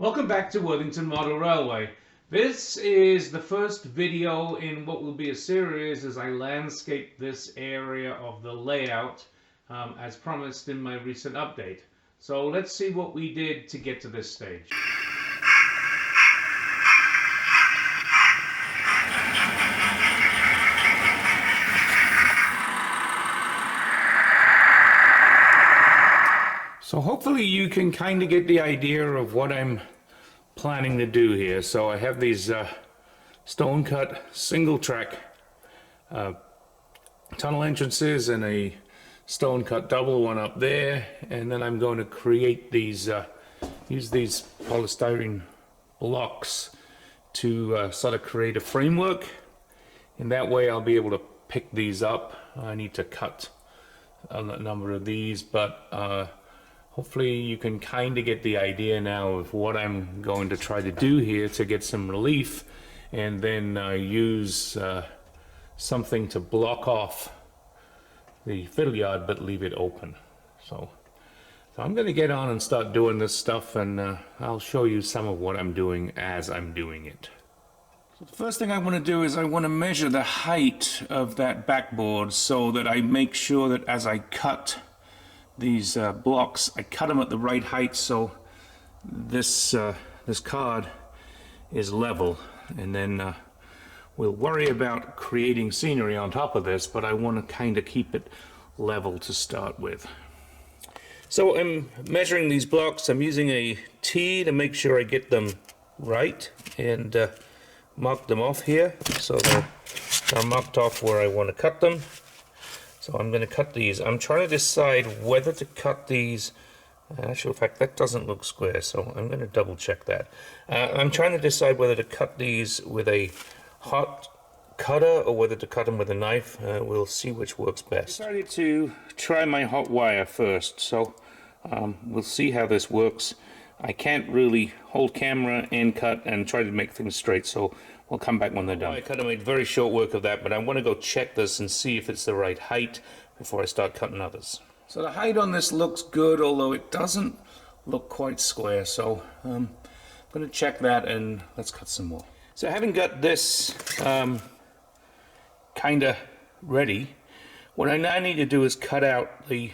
Welcome back to Worthington Model Railway. This is the first video in what will be a series as I landscape this area of the layout as promised in my recent update. So let's see what we did to get to this stage. So hopefully you can kind of get the idea of what I'm planning to do here. So I have these stone cut single track tunnel entrances and a stone cut double one up there, and then I'm going to create these use these polystyrene blocks to sort of create a framework, and that way I'll be able to pick these up. I need to cut a number of these, but hopefully you can kind of get the idea now of what I'm going to try to do here to get some relief, and then use something to block off the fiddle yard but leave it open. So I'm going to get on and start doing this stuff, and I'll show you some of what I'm doing as I'm doing it. So the first thing I want to do is I want to measure the height of that backboard so that I make sure that as I cut these blocks, I cut them at the right height so this card is level, and then we'll worry about creating scenery on top of this, but I want to kind of keep it level to start with. So I'm measuring these blocks. I'm using a T to make sure I get them right, and mark them off here so they're marked off where I want to cut them. So I'm going to cut these. I'm trying to decide whether to cut these. Actually, in fact, that doesn't look square, so I'm going to double check that. I'm trying to decide whether to cut these with a hot cutter or whether to cut them with a knife. We'll see which works best. I decided to try my hot wire first, so we'll see how this works. I can't really hold camera and cut and try to make things straight, so we'll come back when they're done. I kind of made very short work of that, but I want to go check this and see if it's the right height before I start cutting others. So the height on this looks good, although it doesn't look quite square, so I'm going to check that and let's cut some more. So having got this kind of ready, what I now need to do is cut out the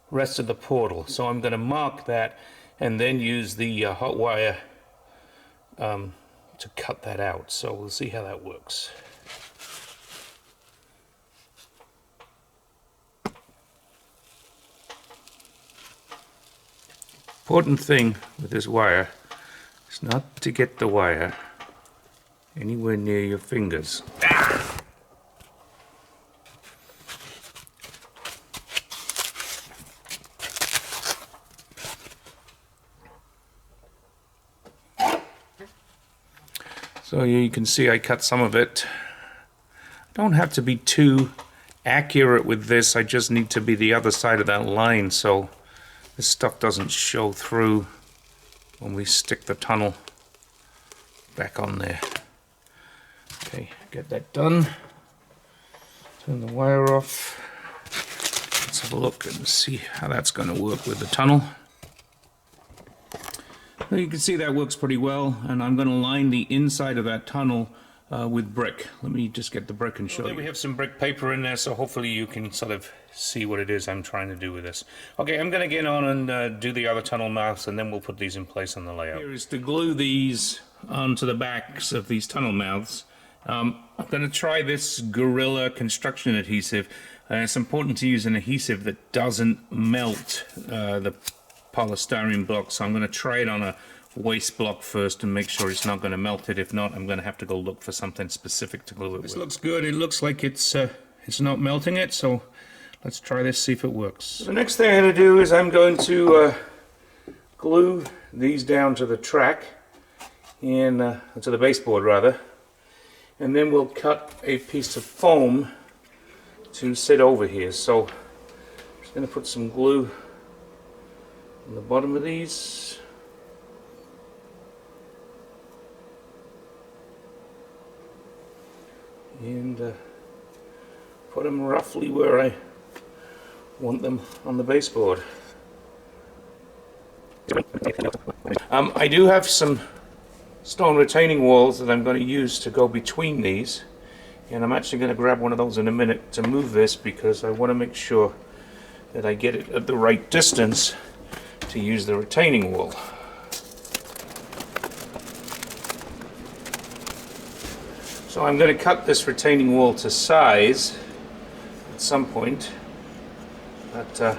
rest of the portal. So I'm going to mark that and then use the hot wire to cut that out. So we'll see how that works. Important thing with this wire is not to get the wire anywhere near your fingers. Ah! So you can see I cut some of it. I don't have to be too accurate with this, I just need to be the other side of that line so this stuff doesn't show through when we stick the tunnel back on there. Okay, get that done. Turn the wire off. Let's have a look and see how that's going to work with the tunnel. Well, you can see that works pretty well, and I'm going to line the inside of that tunnel with brick. Let me just get the brick and show you. We have some brick paper in there, so hopefully you can sort of see what it is I'm trying to do with this. Okay, I'm going to get on and do the other tunnel mouths, and then we'll put these in place on the layout. Here is to glue these onto the backs of these tunnel mouths. I'm going to try this Gorilla construction adhesive. It's important to use an adhesive that doesn't melt the polystyrene block, so I'm going to try it on a waste block first and make sure it's not going to melt it. If not, I'm going to have to go look for something specific to glue it with. This looks good. It looks like it's not melting it, so let's try this, see if it works. So the next thing I'm going to do is I'm going to glue these down to the track, and to the baseboard rather, and then we'll cut a piece of foam to sit over here. So I'm just going to put some glue on the bottom of these. And put them roughly where I want them on the baseboard. I do have some stone retaining walls that I'm going to use to go between these, and I'm actually going to grab one of those in a minute to move this, because I want to make sure that I get it at the right distance to use the retaining wall. So I'm going to cut this retaining wall to size at some point, but I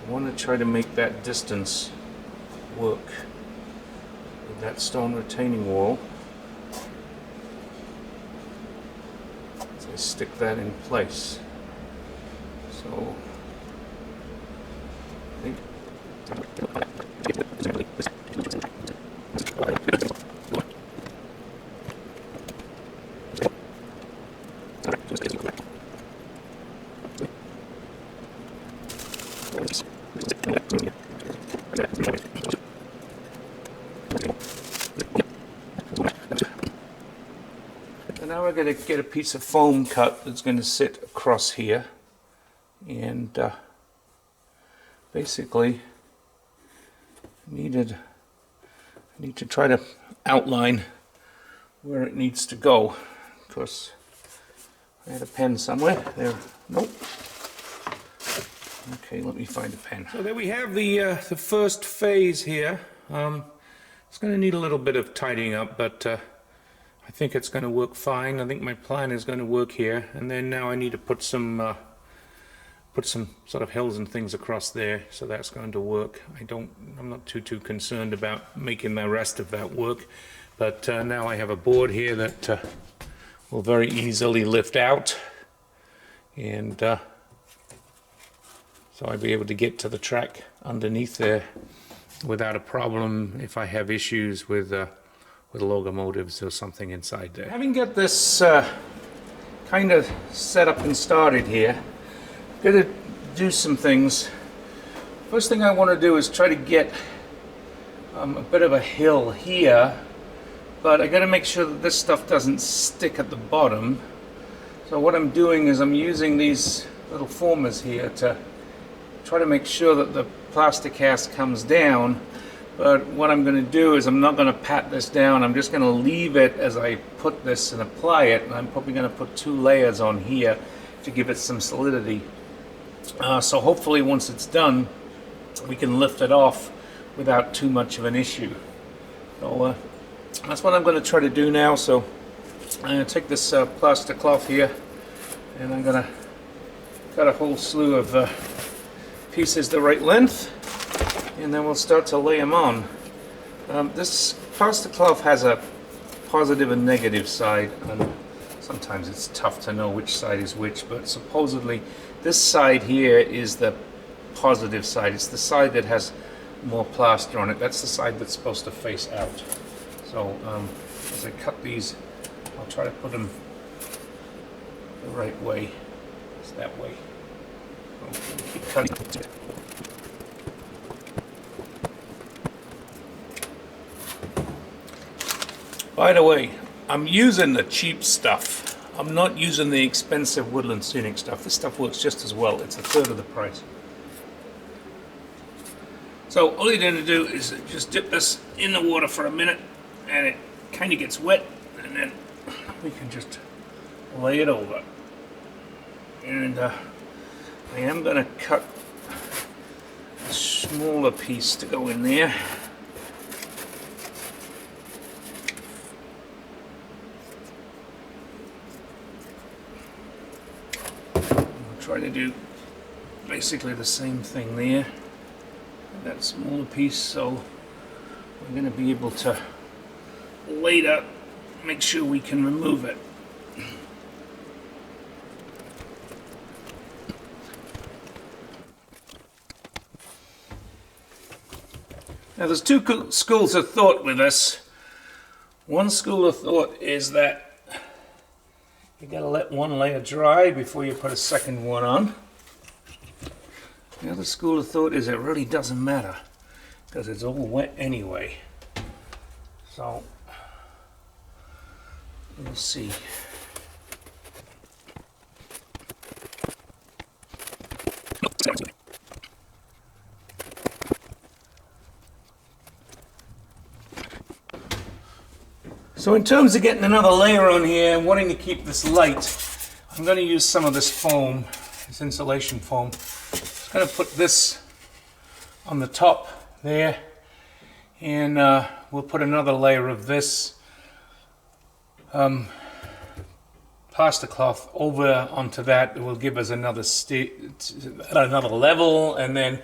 want to try to make that distance work with that stone retaining wall. So I stick that in place. So I think and now we're going to get a piece of foam cut that's going to sit across here, and basically I need to try to outline where it needs to go. Of course, I had a pen somewhere. There, nope. Okay, let me find a pen. So there we have the first phase here. It's going to need a little bit of tidying up, but I think it's going to work fine. I think my plan is going to work here, and then now I need to put some sort of hills and things across there, so that's going to work. I'm not too concerned about making the rest of that work, but now I have a board here that will very easily lift out, and so I'll be able to get to the track underneath there without a problem if I have issues with locomotives or something inside there. Having got this kind of set up and started here, I'm going to do some things. First thing I want to do is try to get a bit of a hill here, but I got to make sure that this stuff doesn't stick at the bottom. So what I'm doing is I'm using these little formers here to try to make sure that the plastic cast comes down, but what I'm going to do is I'm not going to pat this down. I'm just going to leave it as I put this and apply it, and I'm probably going to put 2 layers on here to give it some solidity. So hopefully once it's done we can lift it off without too much of an issue. So that's what I'm going to try to do now. So I'm going to take this plaster cloth here, and I'm going to cut a whole slew of pieces the right length, and then we'll start to lay them on. This plaster cloth has a positive and negative side, and sometimes it's tough to know which side is which, but supposedly this side here is the positive side. It's the side that has more plaster on it. That's the side that's supposed to face out. So as I cut these, I'll try to put them the right way. It's that way. Keep cutting. By the way, I'm using the cheap stuff. I'm not using the expensive woodland scenic stuff. This stuff works just as well. It's 1/3 of the price. So all you're going to do is just dip this in the water for a minute, and it kind of gets wet, and then we can just lay it over. And I am going to cut a smaller piece to go in there. I'll try to do basically the same thing there. That smaller piece, so we're going to be able to later make sure we can remove it. Now there's 2 schools of thought with this. One school of thought is that you got to let one layer dry before you put a second one on. The other school of thought is it really doesn't matter because it's all wet anyway. So we'll see. So in terms of getting another layer on here and wanting to keep this light, I'm going to use some of this foam, this insulation foam. I'm going to put this on the top there, and we'll put another layer of this plaster-cloth over onto that. It will give us another level, and then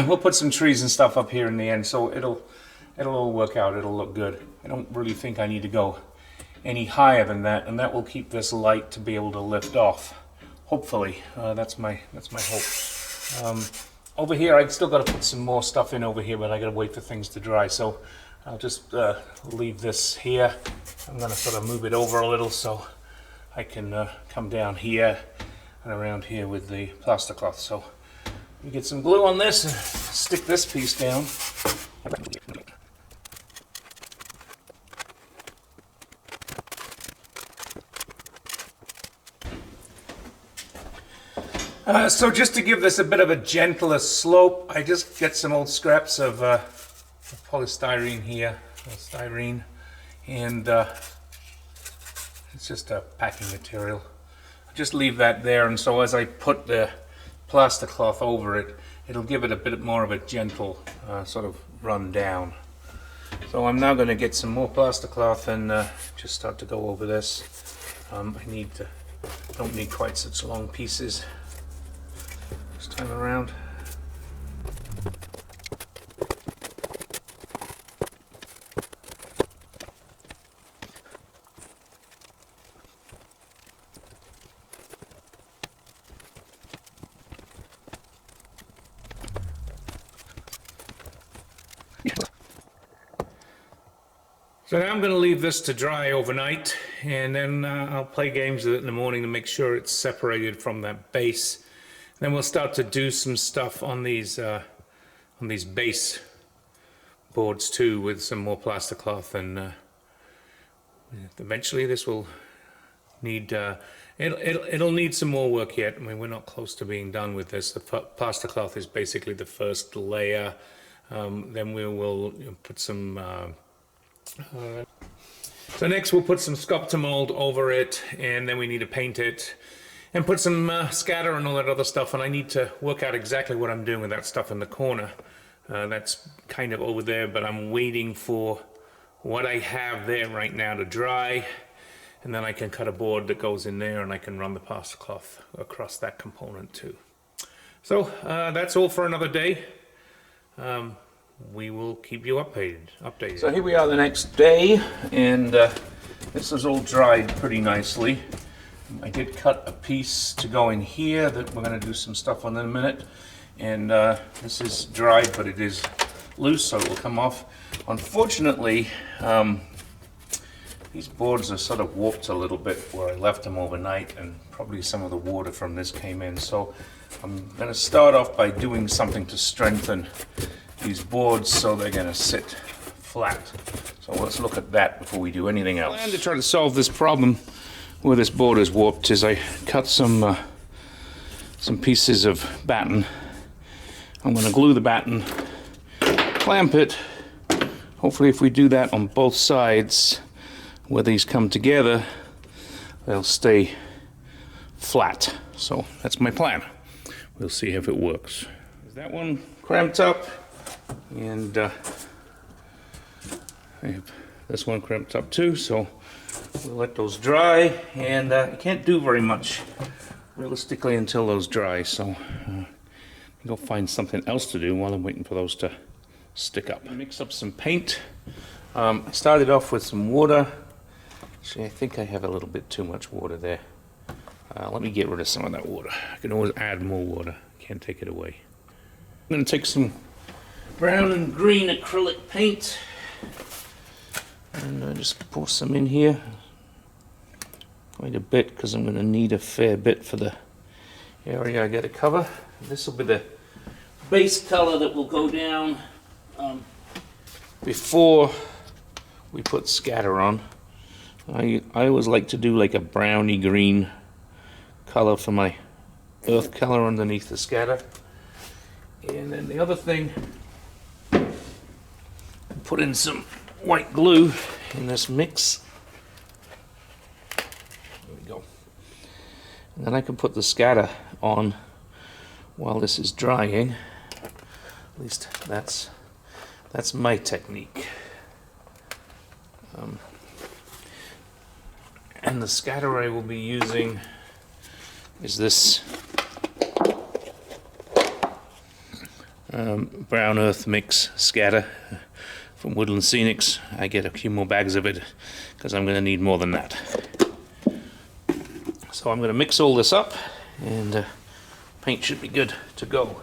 we'll put some trees and stuff up here in the end, so it'll all work out. It'll look good. I don't really think I need to go any higher than that, and that will keep this light to be able to lift off. Hopefully, that's my hope. Over here, I've still got to put some more stuff in over here, but I got to wait for things to dry. So I'll just leave this here. I'm going to sort of move it over a little so I can come down here and around here with the plaster cloth. So we get some glue on this and stick this piece down. So just to give this a bit of a gentler slope, I just get some old scraps of polystyrene here, styrene, and it's just a packing material. I just leave that there, and so as I put the plaster cloth over it, it'll give it a bit more of a gentle sort of run down. So I'm now going to get some more plaster cloth and just start to go over this. Don't need quite such long pieces this time around. So now I'm going to leave this to dry overnight, and then I'll play games with it in the morning to make sure it's separated from that base. Then we'll start to do some stuff on these base boards too, with some more plaster cloth, and eventually this will need it'll need some more work yet. I mean, we're not close to being done with this. The plaster cloth is basically the first layer. Then we will put some. So next we'll put some sculptor mold over it, and then we need to paint it and put some scatter and all that other stuff, and I need to work out exactly what I'm doing with that stuff in the corner. That's kind of over there, but I'm waiting for what I have there right now to dry, and then I can cut a board that goes in there, and I can run the plaster cloth across that component too. So that's all for another day. We will keep you updated. So here we are the next day, and this is all dried pretty nicely. I did cut a piece to go in here that we're going to do some stuff on in a minute, and this is dried, but it is loose, so it will come off. Unfortunately, these boards are sort of warped a little bit where I left them overnight, and probably some of the water from this came in. So I'm going to start off by doing something to strengthen these boards so they're going to sit flat. So let's look at that before we do anything else. The plan to try to solve this problem where this board is warped is I cut some pieces of batten. I'm going to glue the batten, clamp it. Hopefully if we do that on both sides where these come together, they'll stay flat. So that's my plan. We'll see if it works. Is that one cramped up? And I have this one crimped up too, so we'll let those dry, and I can't do very much realistically until those dry, so I'll go find something else to do while I'm waiting for those to stick up. Mix up some paint. I started off with some water. Actually, I think I have a little bit too much water there. Let me get rid of some of that water. I can always add more water, can't take it away. I'm going to take some brown and green acrylic paint, and just pour some in here, quite a bit, because I'm going to need a fair bit for the area I got to cover. This will be the base color that will go down before we put scatter on. I always like to do like a browny green color for my earth color underneath the scatter. And then the other thing, put in some white glue in this mix. There we go. And then I can put the scatter on while this is drying. At least that's my technique. And the scatter I will be using is this brown earth mix scatter from Woodland Scenics. I get a few more bags of it because I'm going to need more than that. So I'm going to mix all this up, and paint should be good to go.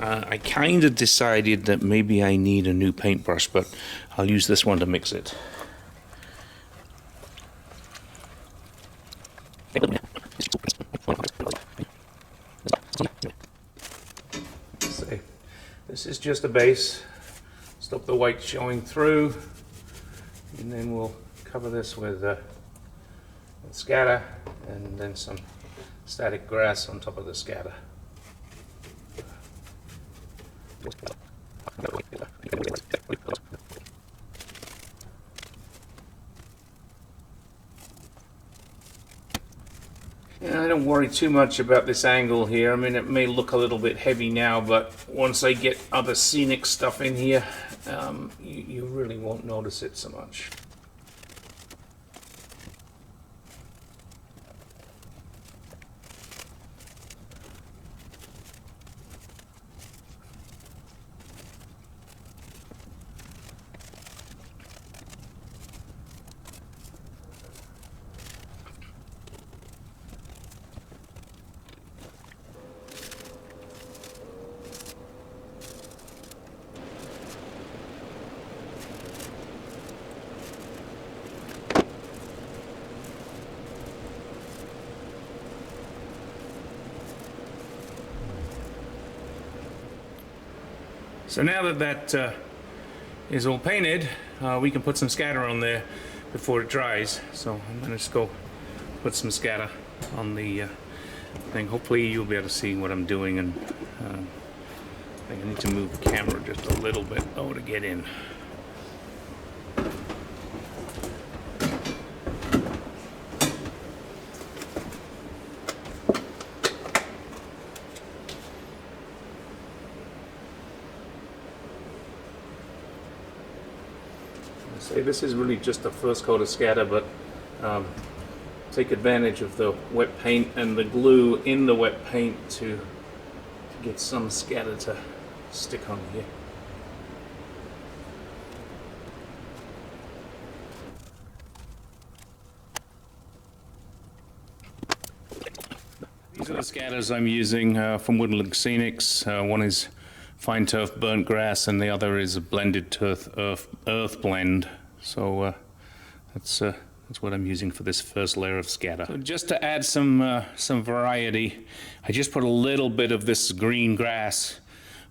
I kind of decided that maybe I need a new paintbrush, but I'll use this one to mix it. So, this is just a base. Stop the white showing through, and then we'll cover this with scatter, and then some static grass on top of the scatter. Yeah, I don't worry too much about this angle here. I mean, it may look a little bit heavy now, but once I get other scenic stuff in here, you really won't notice it so much. So now that is all painted, we can put some scatter on there before it dries. So I'm going to just go put some scatter on the thing. Hopefully you'll be able to see what I'm doing, and I think I need to move the camera just a little bit though to get in. Say this is really just the first coat of scatter, but take advantage of the wet paint and the glue in the wet paint to get some scatter to stick on here. These are the scatters I'm using from Woodland Scenics. One is fine turf burnt grass, and the other is a blended turf earth blend. So that's what I'm using for this first layer of scatter. So just to add some variety, I just put a little bit of this green grass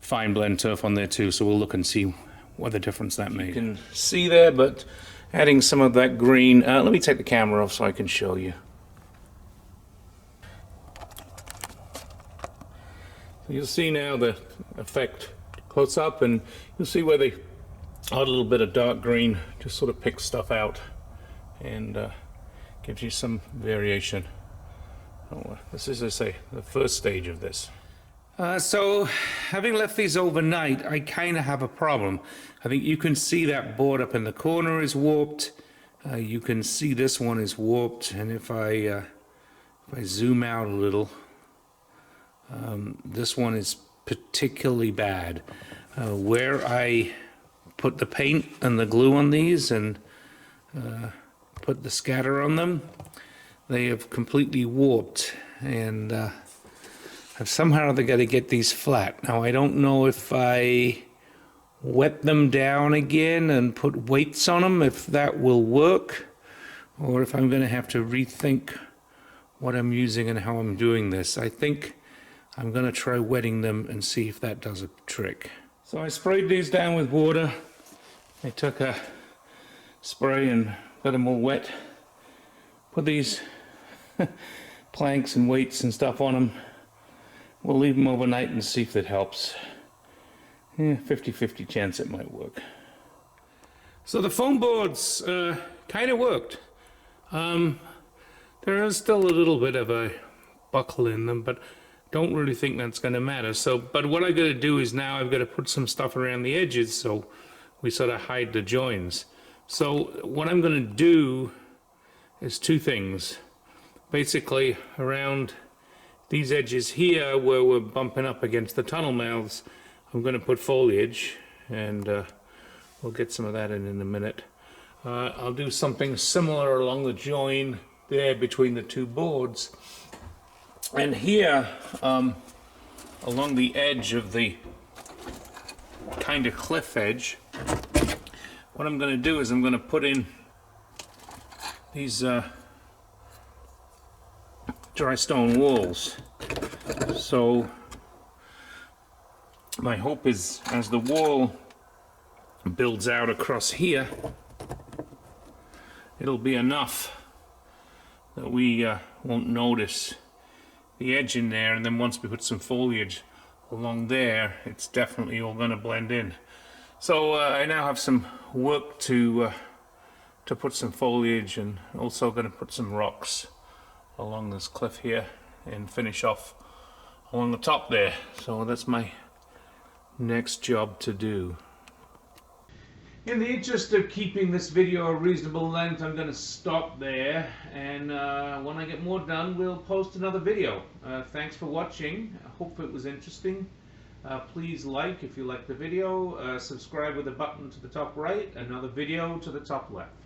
fine blend turf on there too. So we'll look and see what the difference that makes. You can see there, but adding some of that green. Let me take the camera off so I can show you. You'll see now the effect close up, and you'll see where they add a little bit of dark green just sort of picks stuff out and gives you some variation. This is, as I say, the first stage of this. So having left these overnight, I kind of have a problem. I think you can see that board up in the corner is warped. You can see this one is warped, and if I zoom out a little, this one is particularly bad. Where I put the paint and the glue on these and put the scatter on them, they have completely warped, and I've somehow got to get these flat. Now I don't know if I wet them down again and put weights on them, if that will work, or if I'm going to have to rethink what I'm using and how I'm doing this. I think I'm going to try wetting them and see if that does a trick. So I sprayed these down with water. I took a spray and got them all wet. Put these planks and weights and stuff on them. we'll leave them overnight and see if that helps. 50-50 chance it might work. So the foam boards kind of worked. There is still a little bit of a buckle in them, but don't really think that's going to matter. So, but what I've got to do is now I've got to put some stuff around the edges so we sort of hide the joins. So what I'm going to do is two things. Basically, around these edges here where we're bumping up against the tunnel mouths, I'm going to put foliage, and we'll get some of that in a minute. I'll do something similar along the join there between the two boards. And here, along the edge of the kind of cliff edge, what I'm going to do is I'm going to put in these dry stone walls. So my hope is as the wall builds out across here, it'll be enough that we won't notice the edge in there, and then once we put some foliage along there, it's definitely all going to blend in. So I now have some work to put some foliage, and also going to put some rocks along this cliff here and finish off along the top there. So that's my next job to do. In the interest of keeping this video a reasonable length, I'm going to stop there, and when I get more done, we'll post another video. Thanks for watching. I hope it was interesting. Please like if you like the video, subscribe with a button to the top right, another video to the top left.